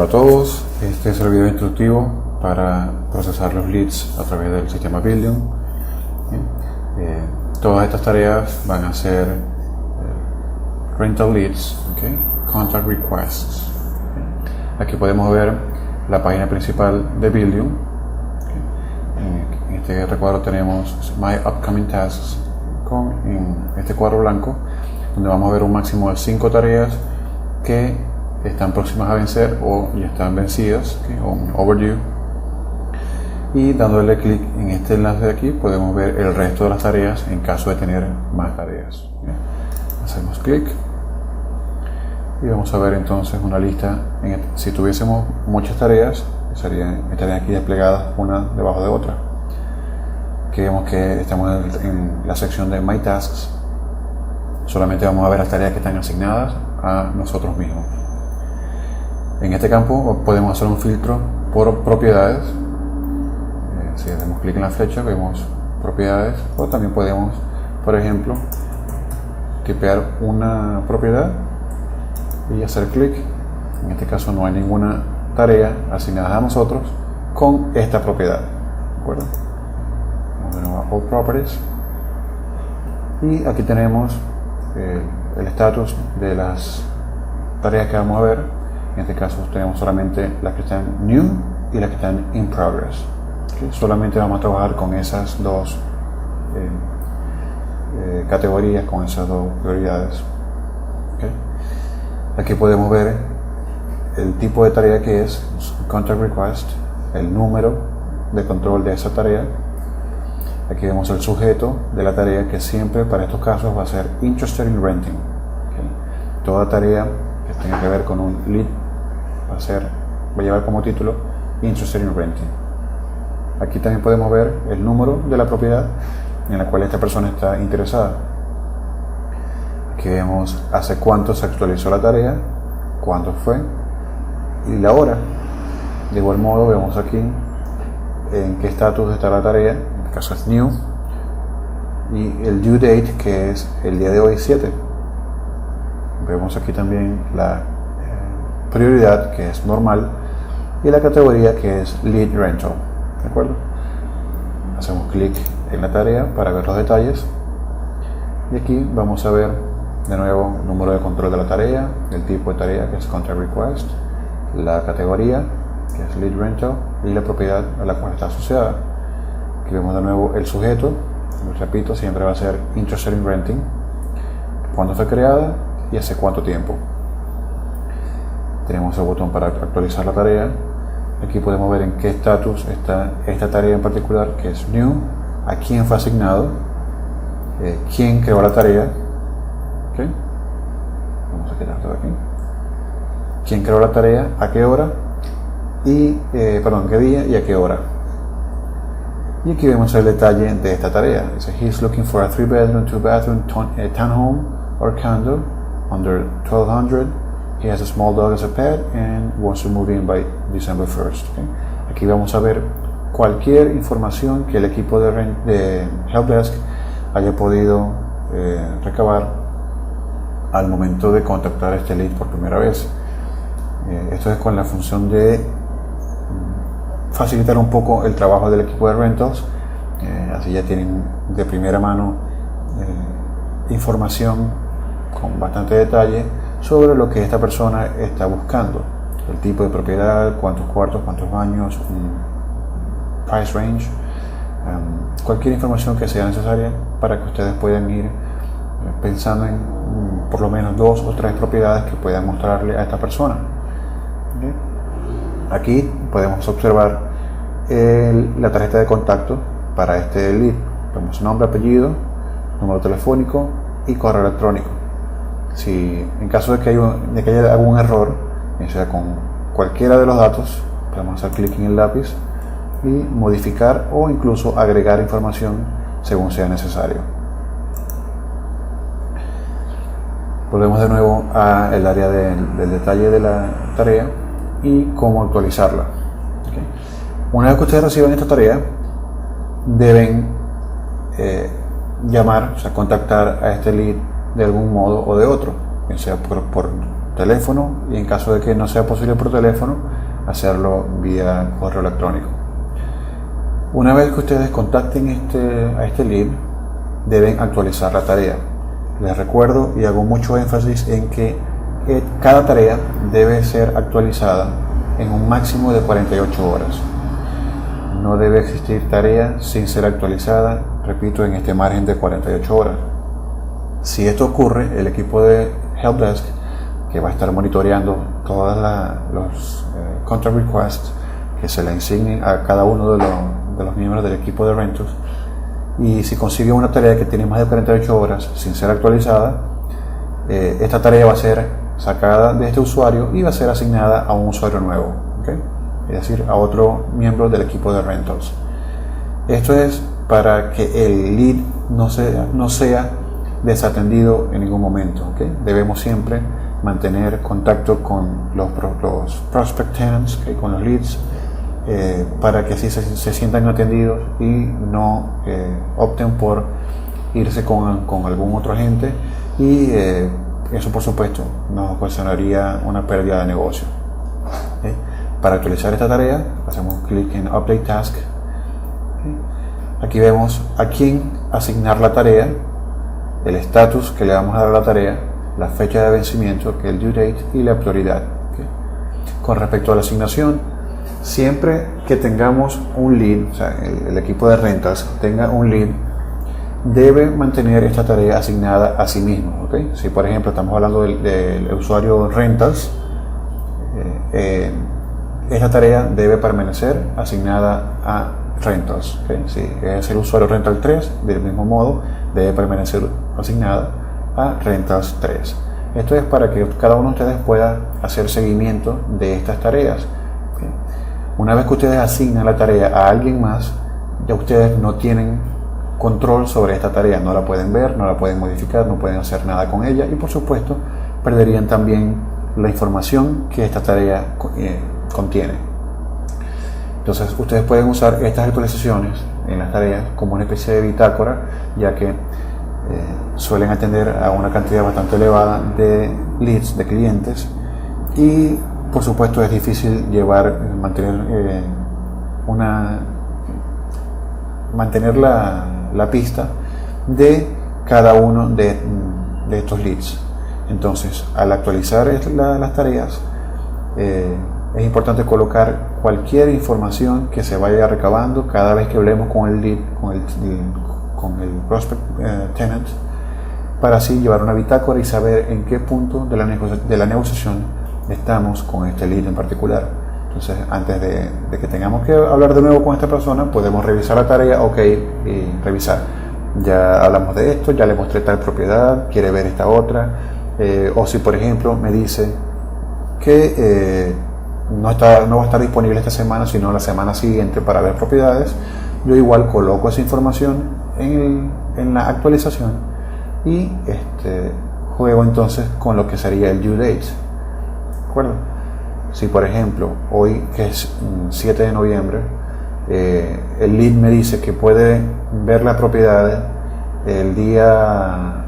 a todos, este es el video instructivo para procesar los leads a través del sistema Buildium. Todas estas tareas van a ser rental leads, contact requests. Aquí podemos ver la página principal de Buildium. En este recuadro tenemos My Upcoming Tasks en este cuadro blanco, donde vamos a ver un máximo de 5 tareas que están próximas a vencer o ya están vencidas, o overdue. Y dándole clic en este enlace de aquí podemos ver el resto de las tareas en caso de tener más tareas. Hacemos clic y vamos a ver entonces una lista. Si tuviésemos muchas tareas, estarían aquí desplegadas una debajo de otra. Aquí vemos que estamos en la sección de My Tasks. Solamente vamos a ver las tareas que están asignadas a nosotros mismos. En este campo podemos hacer un filtro por propiedades. Si hacemos clic en la flecha vemos propiedades, o también podemos, por ejemplo, tipear una propiedad y hacer clic. En este caso no hay ninguna tarea asignada a nosotros con esta propiedad. ¿De acuerdo? Vamos de nuevo a All Properties y aquí tenemos el estatus de las tareas que vamos a ver. En este caso tenemos solamente las que están New y las que están In Progress. Solamente vamos a trabajar con esas dos categorías, con esas dos prioridades. Aquí podemos ver el tipo de tarea que es Contact Request, el número de control de esa tarea. Aquí vemos el sujeto de la tarea, que siempre para estos casos va a ser Interested in Renting. Toda tarea que tenga que ver con un lead va a llevar como título Interested in Renting. Aquí también podemos ver el número de la propiedad en la cual esta persona está interesada. Aquí vemos hace cuánto se actualizó la tarea, cuánto fue y la hora. De igual modo vemos aquí en qué estatus está la tarea. En este caso es New, y el due date, que es el día de hoy 7. Vemos aquí también la prioridad, que es normal, y la categoría, que es Lead Rental. ¿De acuerdo? Hacemos clic en la tarea para ver los detalles y aquí vamos a ver de nuevo el número de control de la tarea, el tipo de tarea, que es Contact Request, la categoría, que es Lead Rental, y la propiedad a la cual está asociada. Aquí vemos de nuevo el sujeto, repito, siempre va a ser Interested in Renting, cuándo fue creada y hace cuánto tiempo. Tenemos el botón para actualizar la tarea. Aquí podemos ver en qué estatus está esta tarea en particular, que es New, a quién fue asignado, quién creó la tarea. Vamos a quitar todo aquí. Quién creó la tarea, a qué hora y qué día y a qué hora. Y aquí vemos el detalle de esta tarea. Dice: He's looking for a 3-bedroom, 2-bathroom townhome or condo under 1200. He has a small dog as a pet and wants to move in by December 1st. Aquí vamos a ver cualquier información que el equipo de Helpdesk haya podido recabar al momento de contactar a este lead por primera vez. Esto es con la función de facilitar un poco el trabajo del equipo de rentals. Así ya tienen de primera mano información con bastante detalle sobre lo que esta persona está buscando: el tipo de propiedad, cuántos cuartos, cuántos baños, price range, cualquier información que sea necesaria para que ustedes puedan ir pensando en por lo menos 2 o 3 propiedades que puedan mostrarle a esta persona. Aquí podemos observar la tarjeta de contacto para este lead. Tenemos nombre, apellido, número telefónico y correo electrónico. Si en caso de que haya algún error, sea con cualquiera de los datos, podemos hacer clic en el lápiz y modificar o incluso agregar información según sea necesario. Volvemos de nuevo al área del detalle de la tarea y cómo actualizarla. Una vez que ustedes reciban esta tarea, deben contactar a este lead de algún modo o de otro, ya sea por teléfono, y en caso de que no sea posible por teléfono, hacerlo vía correo electrónico. Una vez que ustedes contacten a este lead, deben actualizar la tarea. Les recuerdo y hago mucho énfasis en que cada tarea debe ser actualizada en un máximo de 48 horas. No debe existir tarea sin ser actualizada, repito, en este margen de 48 horas. Si esto ocurre, el equipo de Helpdesk, que va a estar monitoreando todos los contract requests que se le asignen a cada uno de los miembros del equipo de Rentus, y si consigue una tarea que tiene más de 48 horas sin ser actualizada, esta tarea va a ser sacada de este usuario y va a ser asignada a un usuario nuevo, ¿okay? Es decir, a otro miembro del equipo de Rentals. Esto es para que el lead no sea desatendido en ningún momento, ¿okay? Debemos siempre mantener contacto con los prospect tenants, ¿okay? Con los leads, para que así se sientan atendidos y no opten por irse con algún otro agente, y eso por supuesto nos ocasionaría una pérdida de negocio. ¿Okay? Para actualizar esta tarea hacemos clic en Update Task. ¿Okay? Aquí vemos a quién asignar la tarea, el estatus que le vamos a dar a la tarea, la fecha de vencimiento, que es el due date, y la prioridad. ¿Okay? Con respecto a la asignación, siempre que tengamos un lead, o sea, el equipo de rentas tenga un lead, debe mantener esta tarea asignada a sí mismo. ¿Okay? Si por ejemplo estamos hablando del usuario Rentals, esta tarea debe permanecer asignada a Rentals. ¿Okay? Si es el usuario Rental 3, del mismo modo debe permanecer asignada a Rentals 3. Esto es para que cada uno de ustedes pueda hacer seguimiento de estas tareas. ¿Okay? Una vez que ustedes asignan la tarea a alguien más, ya ustedes no tienen control sobre esta tarea, no la pueden ver, no la pueden modificar, no pueden hacer nada con ella, y por supuesto perderían también la información que esta tarea contiene. Entonces ustedes pueden usar estas actualizaciones en las tareas como una especie de bitácora, ya que suelen atender a una cantidad bastante elevada de leads, de clientes, y por supuesto es difícil mantener la pista de cada uno de estos leads. Entonces, al actualizar las tareas, es importante colocar cualquier información que se vaya recabando cada vez que hablemos con el lead, con el prospect tenant, para así llevar una bitácora y saber en qué punto de la negociación estamos con este lead en particular. Entonces, antes de que tengamos que hablar de nuevo con esta persona, podemos revisar la tarea, y revisar. Ya hablamos de esto, ya le mostré tal propiedad, quiere ver esta otra, o si por ejemplo me dice que no va a estar disponible esta semana, sino la semana siguiente para ver propiedades, yo igual coloco esa información en la actualización y juego entonces con lo que sería el due date. ¿De acuerdo? Si por ejemplo hoy, que es 7 de noviembre, el lead me dice que puede ver la propiedad el día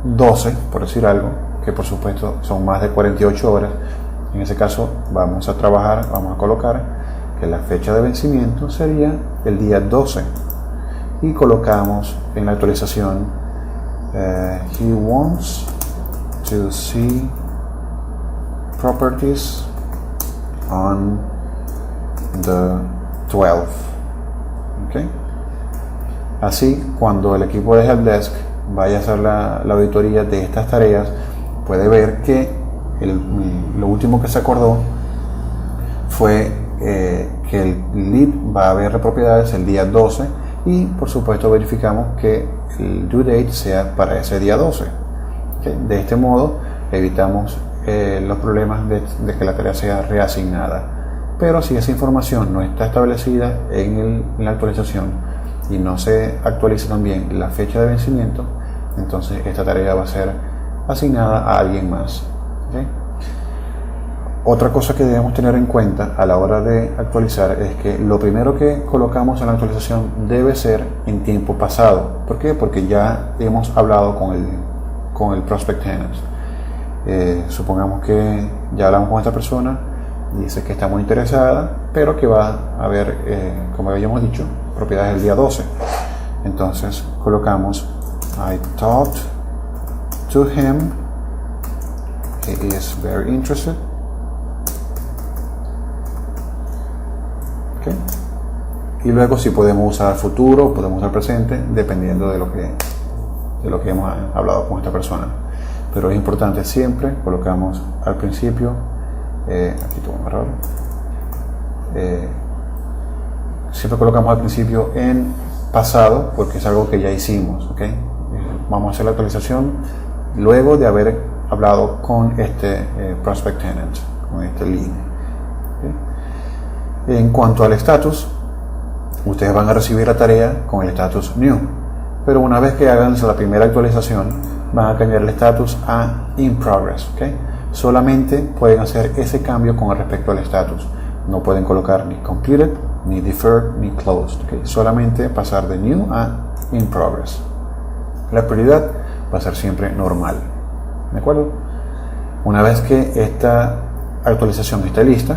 12, por decir algo, que por supuesto son más de 48 horas, en ese caso vamos a colocar que la fecha de vencimiento sería el día 12, y colocamos en la actualización he wants to see properties on the 12th. ¿Okay? Así, cuando el equipo de Helpdesk vaya a hacer la auditoría de estas tareas, puede ver que lo último que se acordó fue que el lead va a ver propiedades el día 12, y por supuesto verificamos que el due date sea para ese día 12. ¿Okay? De este modo evitamos los problemas de que la tarea sea reasignada. Pero si esa información no está establecida en la actualización y no se actualiza también la fecha de vencimiento, entonces esta tarea va a ser asignada a alguien más. ¿Okay? Otra cosa que debemos tener en cuenta a la hora de actualizar es que lo primero que colocamos en la actualización debe ser en tiempo pasado. ¿Por qué? Porque ya hemos hablado con el prospect tenant. Supongamos que ya hablamos con esta persona, dice que está muy interesada, pero que va a ver, como habíamos dicho, propiedades del día 12. Entonces colocamos I talked to him, he is very interested. Okay. Y luego si podemos usar futuro, podemos usar presente, dependiendo de lo que hemos hablado con esta persona. Pero es importante siempre, colocamos al principio, aquí tuve un error, siempre colocamos al principio en pasado, porque es algo que ya hicimos, ¿okay? Vamos a hacer la actualización luego de haber hablado con este prospect tenant, con este lead. ¿Okay? En cuanto al estatus, ustedes van a recibir la tarea con el estatus new, pero una vez que hagan la primera actualización, van a cambiar el estatus a in progress. ¿Okay? Solamente pueden hacer ese cambio con respecto al estatus. No pueden colocar ni completed, ni deferred, ni closed. ¿Okay? Solamente pasar de new a in progress. La prioridad va a ser siempre normal. ¿De acuerdo? Una vez que esta actualización esté lista,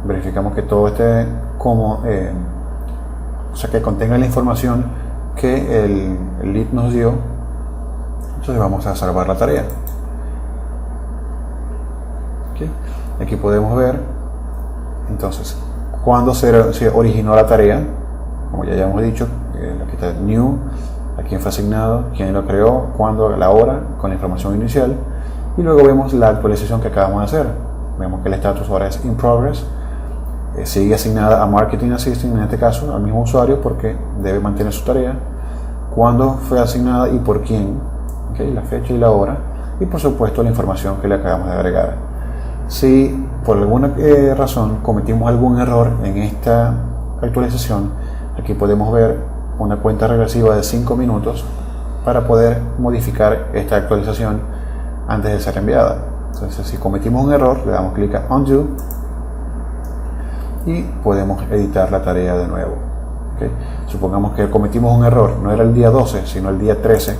verificamos que todo esté como, o sea, que contenga la información que el lead nos dio. Entonces vamos a salvar la tarea. ¿Okay? Aquí podemos ver entonces cuándo se originó la tarea, como ya hemos dicho, aquí está new, a quién fue asignado, quién lo creó, cuándo, la hora, con la información inicial, y luego vemos la actualización que acabamos de hacer. Vemos que el estatus ahora es in progress, sigue asignada a marketing assistant, en este caso al mismo usuario, porque debe mantener su tarea, cuándo fue asignada y por quién. Okay, la fecha y la hora, y por supuesto la información que le acabamos de agregar. Si por alguna razón cometimos algún error en esta actualización, aquí podemos ver una cuenta regresiva de 5 minutos para poder modificar esta actualización antes de ser enviada. Entonces, si cometimos un error, le damos clic a undo y podemos editar la tarea de nuevo. Okay. Supongamos que cometimos un error, no era el día 12 sino el día 13,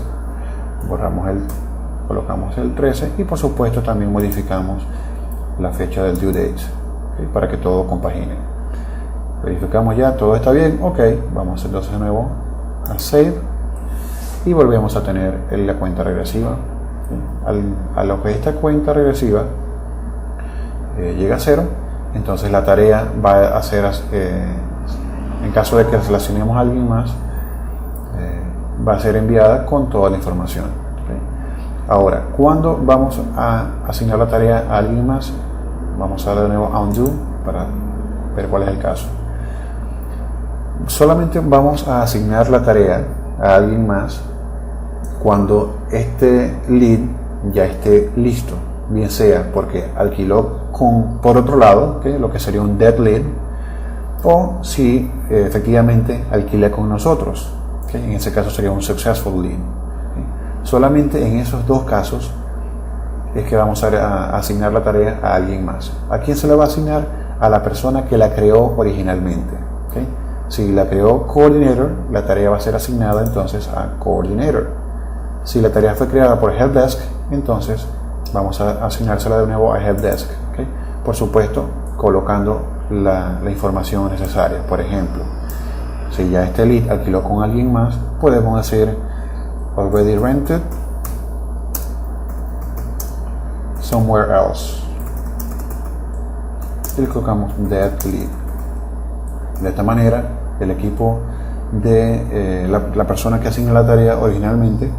colocamos el 13 y por supuesto también modificamos la fecha del due date, ¿okay? Para que todo compagine. Verificamos ya, todo está bien, ok, vamos entonces de nuevo a save y volvemos a tener la cuenta regresiva. A lo que esta cuenta regresiva llega a 0, entonces la tarea va a ser, en caso de que seleccionemos a alguien más, va a ser enviada con toda la información. ¿Okay? Ahora, cuando vamos a asignar la tarea a alguien más, vamos a darle de nuevo a undo para ver cuál es el caso. Solamente vamos a asignar la tarea a alguien más cuando este lead ya esté listo, bien sea porque alquiló por otro lado, ¿okay? Lo que sería un dead lead, o si efectivamente alquila con nosotros. En ese caso sería un successful lead. Solamente en esos dos casos es que vamos a asignar la tarea a alguien más. ¿A quién se la va a asignar? A la persona que la creó originalmente. ¿Okay? Si la creó coordinator, la tarea va a ser asignada entonces a coordinator. Si la tarea fue creada por helpdesk, entonces vamos a asignársela de nuevo a helpdesk. ¿Okay? Por supuesto, colocando la información necesaria. Por ejemplo, si ya este lead alquiló con alguien más, podemos decir already rented somewhere else y colocamos dead lead. De esta manera, el equipo de la persona que asigna la tarea originalmente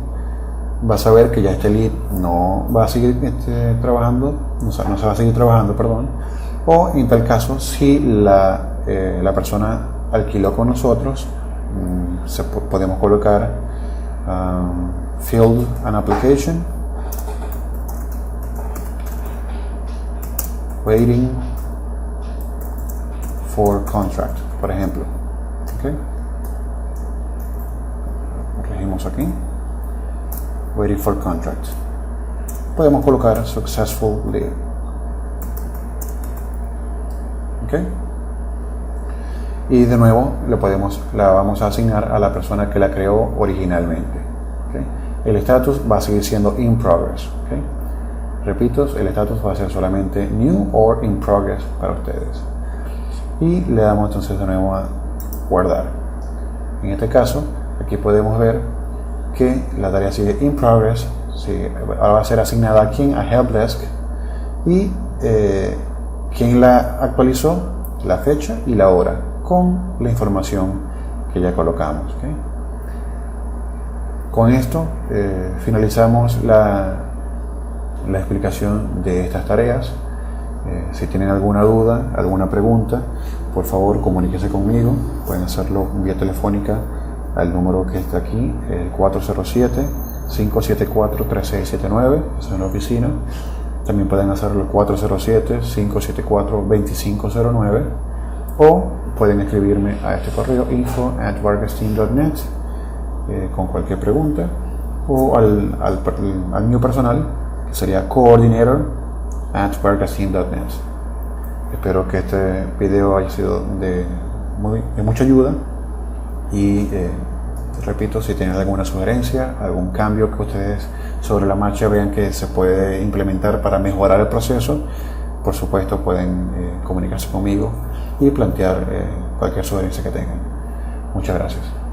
va a saber que ya este lead no va a seguir trabajando, no se va a seguir trabajando, perdón, o en tal caso, si la persona alquiló con nosotros, podemos colocar field an application waiting for contract, por ejemplo. ¿Okay? Corregimos aquí, waiting for contract. Podemos colocar successful lead. ¿Okay? Y de nuevo la vamos a asignar a la persona que la creó originalmente. ¿Okay? El estatus va a seguir siendo in progress. ¿Okay? Repito, el estatus va a ser solamente New or In Progress para ustedes. Y le damos entonces de nuevo a guardar. En este caso, aquí podemos ver que la tarea sigue In Progress. Ahora va a ser asignada a quién, a Helpdesk, y quién la actualizó, la fecha y la hora, con la información que ya colocamos. ¿Okay? Con esto finalizamos la explicación de estas tareas. Si tienen alguna duda, alguna pregunta, por favor comuníquese conmigo. Pueden hacerlo vía telefónica al número que está aquí, el 407-574-3679, eso es en la oficina. También pueden hacerlo el 407-574-2509, o pueden escribirme a este correo info@vargasteam.net con cualquier pregunta, o al mío personal, que sería coordinator@vargasteam.net. Espero que este video haya sido de mucha ayuda, y repito, si tienen alguna sugerencia, algún cambio que ustedes sobre la marcha vean que se puede implementar para mejorar el proceso, por supuesto pueden comunicarse conmigo y plantear cualquier sugerencia que tengan. Muchas gracias.